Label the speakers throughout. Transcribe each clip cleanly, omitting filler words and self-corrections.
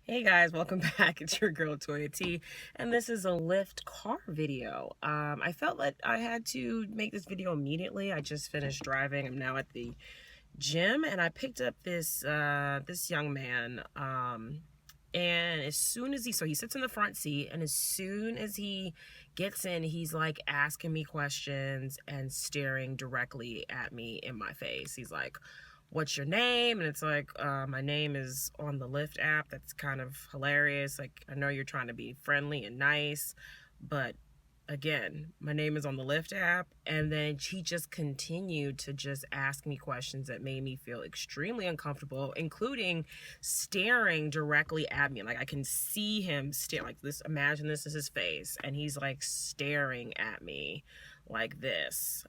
Speaker 1: Hey guys, welcome back. It's your girl Toya T, and this is a Lyft car video. I felt like I had to make this video immediately. I just finished driving. I'm now at the gym, and I picked up this young man. And as soon as he sits in the front seat, and as soon as he gets in, he's like asking me questions and staring directly at me in my face. He's like, what's your name? And it's like, my name is on the Lyft app. That's kind of hilarious. Like, I know you're trying to be friendly and nice, but again, my name is on the Lyft app. And then he just continued to just ask me questions that made me feel extremely uncomfortable, including staring directly at me. Like, I can see him stare like this. Imagine this is his face, and he's like staring at me like this.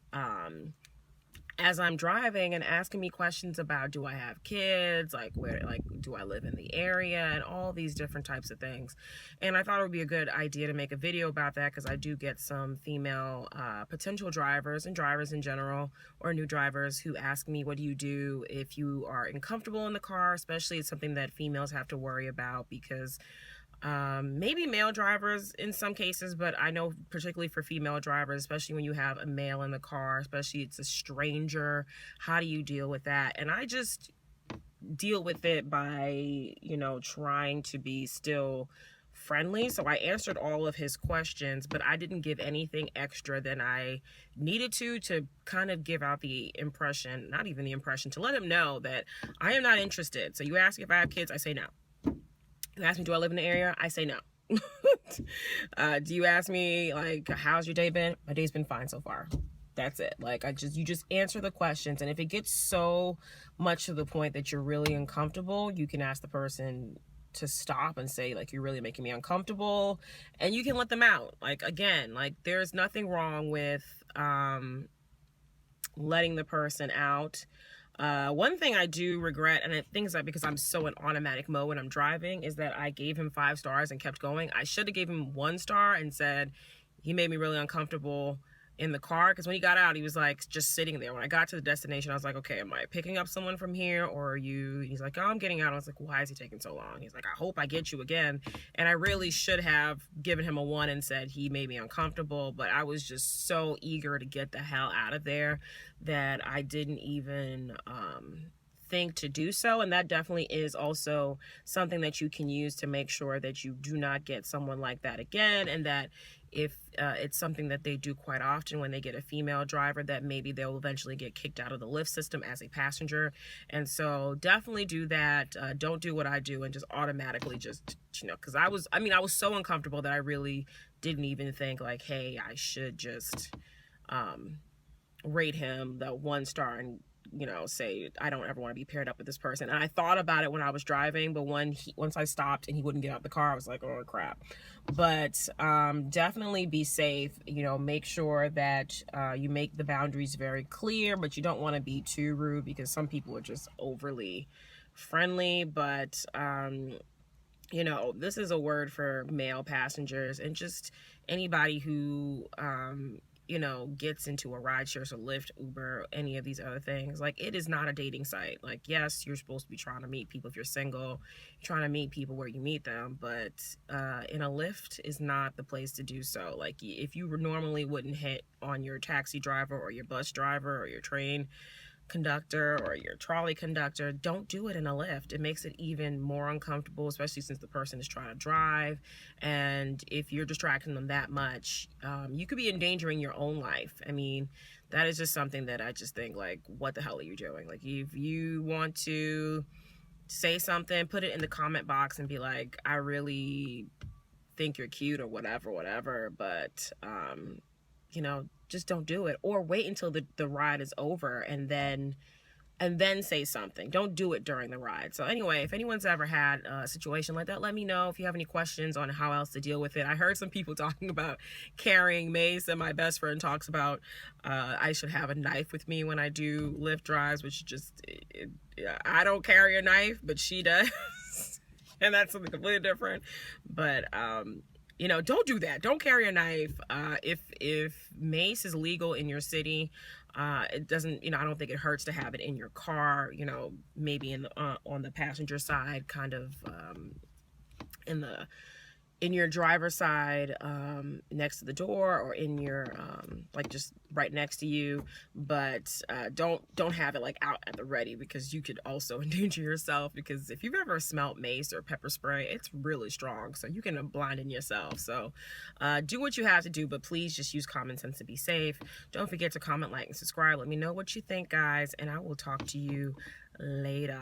Speaker 1: As I'm driving, and asking me questions about, do I have kids, like where, like, do I live in the area, and all these different types of things. And I thought it would be a good idea to make a video about that, because I do get some female potential drivers and drivers in general, or new drivers, who ask me, what do you do if you are uncomfortable in the car? Especially, it's something that females have to worry about, because maybe male drivers in some cases, but I know particularly for female drivers, especially when you have a male in the car, especially it's a stranger, how do you deal with that? And I just deal with it by, trying to be still friendly. So I answered all of his questions, but I didn't give anything extra than I needed to kind of give out the impression, not even the impression, to let him know that I am not interested. So you ask if I have kids, I say no. You ask me, do I live in the area? I say no. Do you ask me, like, how's your day been? My day's been fine so far. That's it. Like, you just answer the questions. And if it gets so much to the point that you're really uncomfortable, you can ask the person to stop and say, like, you're really making me uncomfortable. And you can let them out. Like, again, like, there's nothing wrong with letting the person out. One thing I do regret, and I think is that because I'm so in automatic mode when I'm driving, is that I gave him 5 stars and kept going. I should have gave him 1 star and said he made me really uncomfortable in the car, because when he got out, he was like just sitting there. When I got to the destination, I was like, okay, am I picking up someone from here, or are you? He's like, oh, I'm getting out. I was like, why is he taking so long? He's like, I hope I get you again. And I really should have given him a 1 and said he made me uncomfortable, but I was just so eager to get the hell out of there that I didn't even think to do so. And that definitely is also something that you can use to make sure that you do not get someone like that again, and that if it's something that they do quite often when they get a female driver, that maybe they'll eventually get kicked out of the Lyft system as a passenger. And so definitely do that. Don't do what I do and just automatically just, because I was so uncomfortable that I really didn't even think, like, hey, I should just rate him the 1 star and say I don't ever want to be paired up with this person. And I thought about it when I was driving, but once I stopped and he wouldn't get out of the car, I was like, oh crap. But definitely be safe. Make sure that you make the boundaries very clear, but you don't want to be too rude, because some people are just overly friendly. But this is a word for male passengers and just anybody who gets into a rideshare, so Lyft, Uber, any of these other things. Like, it is not a dating site. Like, yes, you're supposed to be trying to meet people if you're single, you're trying to meet people where you meet them, but in a Lyft is not the place to do so. Like, if you normally wouldn't hit on your taxi driver or your bus driver or your train conductor or your trolley conductor, don't do it in a Lyft. It makes it even more uncomfortable, especially since the person is trying to drive. And if you're distracting them that much, you could be endangering your own life. I mean, that is just something that I just think, like, what the hell are you doing? Like, if you want to say something, put it in the comment box and be like, I really think you're cute or whatever, but just don't do it. Or wait until the ride is over and then say something. Don't do it during the ride. So anyway, if anyone's ever had a situation like that, let me know. If you have any questions on how else to deal with it. I heard some people talking about carrying mace, and my best friend talks about I should have a knife with me when I do Lyft drives, which I don't carry a knife, but she does. And that's something completely different. But don't do that. Don't carry a knife. If mace is legal in your city, it doesn't, I don't think it hurts to have it in your car, maybe on the passenger side, kind of in the in your driver's side, next to the door, or in your like just right next to you. But don't have it like out at the ready, because you could also endanger yourself, because if you've ever smelled mace or pepper spray, it's really strong, so you can blind in yourself. So do what you have to do, but please just use common sense to be safe. Don't forget to comment, like, and subscribe. Let me know what you think, guys, and I will talk to you later.